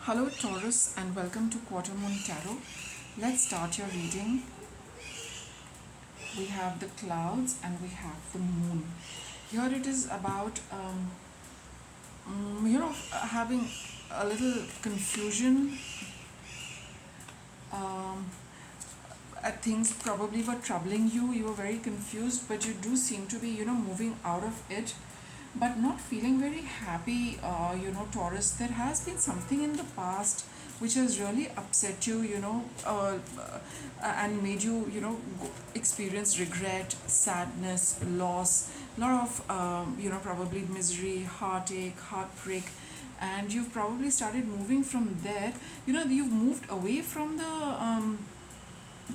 Hello, Taurus, and welcome to Quarter Moon Tarot. Let's start your reading. We have the clouds and we have the moon. Here it is about, having a little confusion. Um, Things probably were troubling you. You were very confused, but you do seem to be, moving out of it, but not feeling very happy. Taurus, there has been something in the past which has really upset you, and made you, experience regret, sadness, loss, a lot of, probably misery, heartache, heartbreak. And you've probably started moving from there. You've moved away from the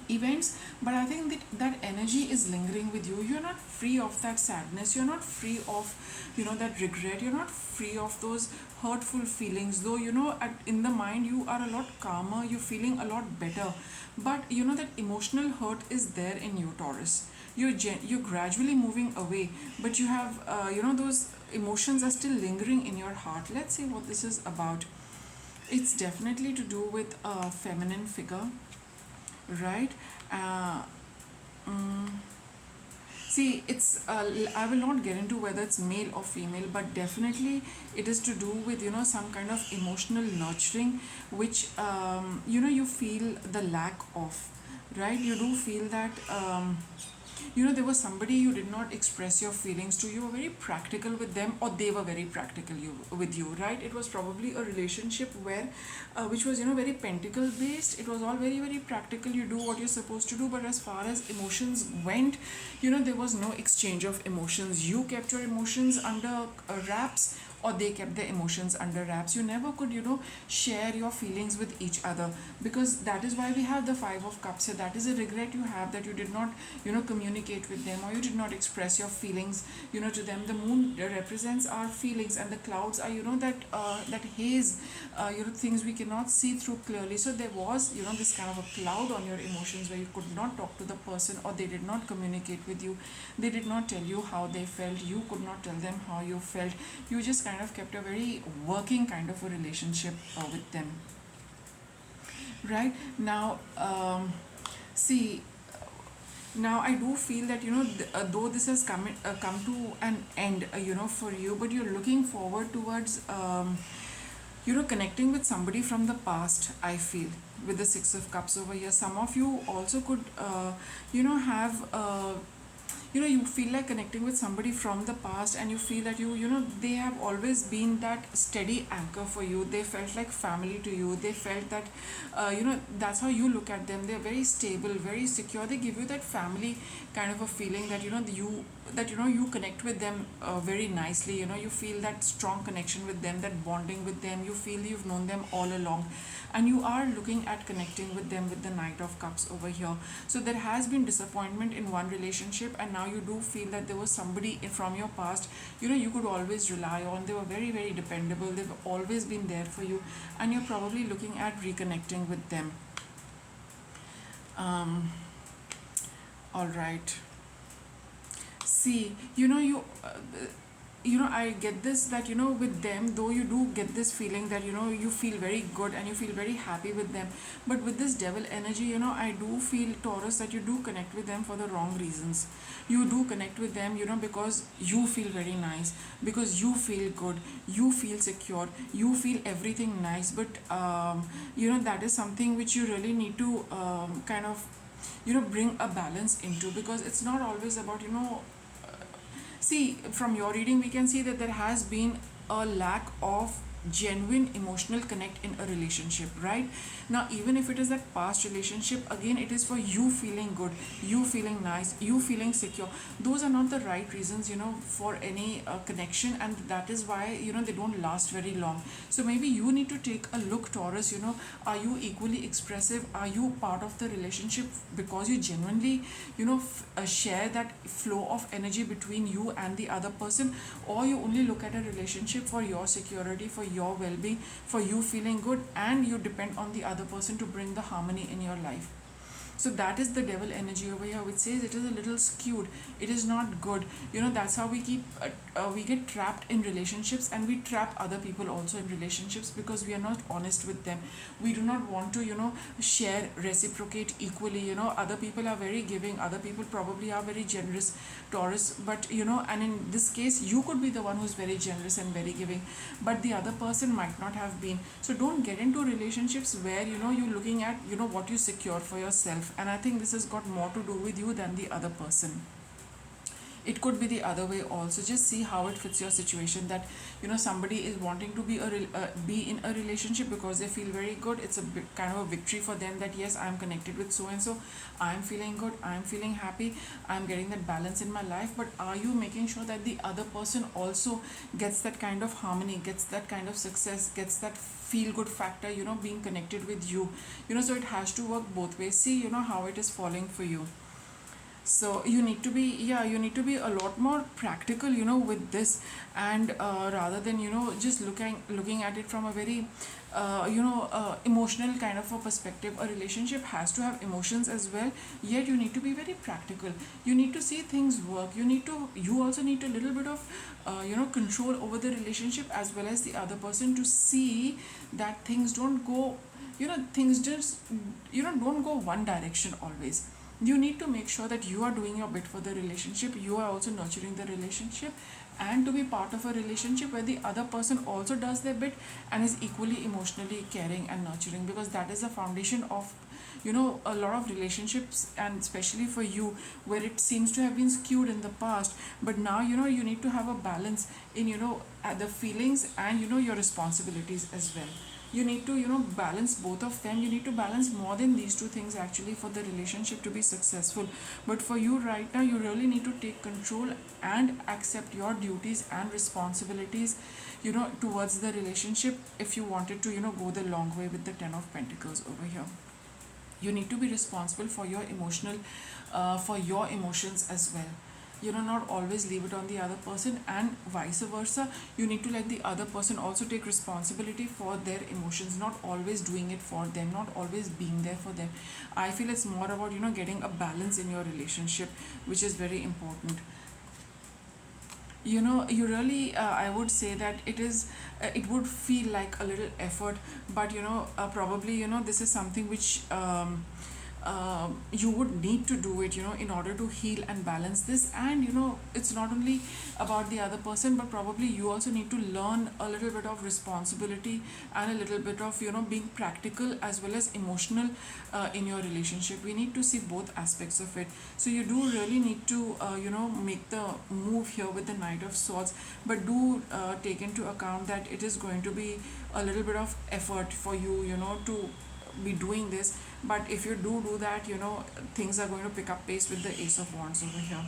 events, but I think that energy is lingering with you. You're not free of that sadness, you're not free of that regret, you're not free of those hurtful feelings, though in the mind you are a lot calmer, you're feeling a lot better. But that emotional hurt is there in you, Taurus. You're gradually moving away, but you have those emotions are still lingering in your heart. Let's see what this is about. It's definitely to do with a feminine figure, right? uh, mm, See, it's I will not get into whether it's male or female, but definitely it is to do with some kind of emotional nurturing, which you feel the lack of, right? You do feel that there was somebody you did not express your feelings to. You were very practical with them, or they were very practical with you, right? It was probably a relationship where which was very pentacle based. It was all very very practical. You do what you're supposed to do, but as far as emotions went, there was no exchange of emotions. You kept your emotions under wraps, or they kept their emotions under wraps. You never could share your feelings with each other, because that is why we have the Five of Cups here. That is a regret you have, that you did not communicate with them, or you did not express your feelings to them. The moon represents our feelings, and the clouds are that haze, things we cannot see through clearly. So there was this kind of a cloud on your emotions, where you could not talk to the person, or they did not communicate with you. They did not tell you how they felt, you could not tell them how you felt. You just kind of kept a very working kind of a relationship with them. Right now, see, now I do feel that though this has come to an end, for you, but you're looking forward towards connecting with somebody from the past. I feel with the Six of Cups over here, some of you also could have you feel like connecting with somebody from the past, and you feel that they have always been that steady anchor for you. They felt like family to you. They felt that that's how you look at them. They're very stable, very secure. They give you that family kind of a feeling, that you connect with them very nicely. You feel that strong connection with them, that bonding with them. You feel you've known them all along, and you are looking at connecting with them with the Knight of Cups over here. So there has been disappointment in one relationship, and now you do feel that there was somebody from your past you could always rely on. They were very very dependable. They've always been there for you, and you're probably looking at reconnecting with them. All right. See, I get this, that with them, though you do get this feeling that you feel very good and you feel very happy with them, but with this devil energy, I do feel, Taurus, that you do connect with them for the wrong reasons. You do connect with them because you feel very nice, because you feel good, you feel secure, you feel everything nice. But that is something which you really need to kind of bring a balance into, because it's not always about see, from your reading, we can see that there has been a lack of genuine emotional connect in a relationship, right? Now, even if it is that past relationship, again, it is for you feeling good, you feeling nice, you feeling secure. Those are not the right reasons, for any connection, and that is why, they don't last very long. So maybe you need to take a look, Taurus. Are you equally expressive? Are you part of the relationship because you genuinely, share that flow of energy between you and the other person, or you only look at a relationship for your security, for your well-being, for you feeling good, and you depend on the other person to bring the harmony in your life? So that is the devil energy over here, which says it is a little skewed, it is not good. That's how we get trapped in relationships, and we trap other people also in relationships because we are not honest with them. We do not want to share, reciprocate equally. Other people are very giving, other people probably are very generous, Taurus, but and in this case you could be the one who's very generous and very giving, but the other person might not have been. So don't get into relationships where you're looking at what you secure for yourself, and I think this has got more to do with you than the other person. It could be the other way also. Just see how it fits your situation, that somebody is wanting to be in a relationship because they feel very good. It's a kind of a victory for them that yes, I'm connected with so and so, I'm feeling good, I'm feeling happy, I'm getting that balance in my life. But are you making sure that the other person also gets that kind of harmony, gets that kind of success, gets that feel good factor, being connected with you? So it has to work both ways. See how it is falling for you. So you need to be a lot more practical with this, and rather than just looking at it from a very emotional kind of a perspective. A relationship has to have emotions as well, yet you need to be very practical. You need to see things work. You also need a little bit of control over the relationship as well as the other person, to see that things don't go, things just don't go one direction always. You need to make sure that you are doing your bit for the relationship, you are also nurturing the relationship, and to be part of a relationship where the other person also does their bit and is equally emotionally caring and nurturing, because that is the foundation of a lot of relationships, and especially for you, where it seems to have been skewed in the past. But now you need to have a balance in the feelings and your responsibilities as well. You need to balance both of them. You need to balance more than these two things actually for the relationship to be successful. But for you right now, you really need to take control and accept your duties and responsibilities towards the relationship, if you wanted to go the long way with the 10 of Pentacles over here. You need to be responsible for your for your emotions as well. Not always leave it on the other person, and vice versa. You need to let the other person also take responsibility for their emotions, not always doing it for them, not always being there for them. I feel it's more about getting a balance in your relationship, which is very important. You really I would say that it would feel like a little effort, but probably this is something which you would need to do it in order to heal and balance this. And it's not only about the other person, but probably you also need to learn a little bit of responsibility and a little bit of being practical as well as emotional in your relationship. We need to see both aspects of it. So you do really need to make the move here with the Knight of Swords, but do take into account that it is going to be a little bit of effort for you to be doing this. But if you do that, things are going to pick up pace with the Ace of Wands over here,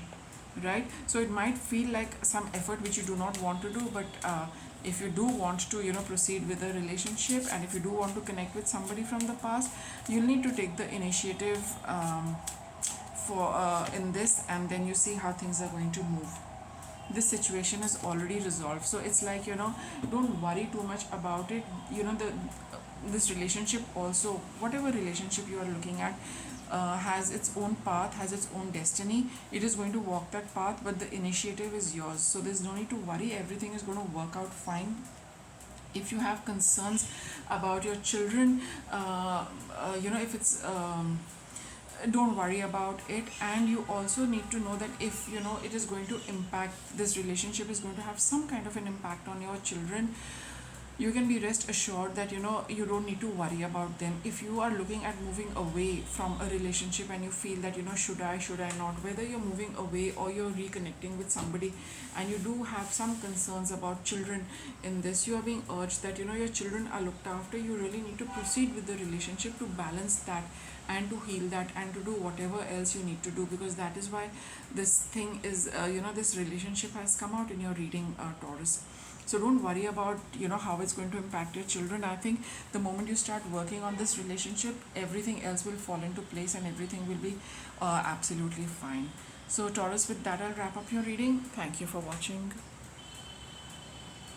right? So it might feel like some effort which you do not want to do, but if you do want to proceed with a relationship, and if you do want to connect with somebody from the past, you'll need to take the initiative for in this, and then you see how things are going to move. This situation is already resolved, so it's like don't worry too much about it. The this relationship also, whatever relationship you are looking at, has its own path, has its own destiny. It is going to walk that path, but the initiative is yours, so there's no need to worry. Everything is going to work out fine. If you have concerns about your children, if it's don't worry about it. And you also need to know that if it is going to impact, this relationship is going to have some kind of an impact on your children, you can be rest assured that you don't need to worry about them. If you are looking at moving away from a relationship and you feel that should I not, whether you're moving away or you're reconnecting with somebody, and you do have some concerns about children in this, you are being urged that your children are looked after. You really need to proceed with the relationship to balance that and to heal that and to do whatever else you need to do, because that is why this thing is this relationship has come out in your reading, Taurus. So don't worry about how it's going to impact your children. I think the moment you start working on this relationship, everything else will fall into place and everything will be absolutely fine. So Taurus, with that I'll wrap up your reading. Thank you for watching.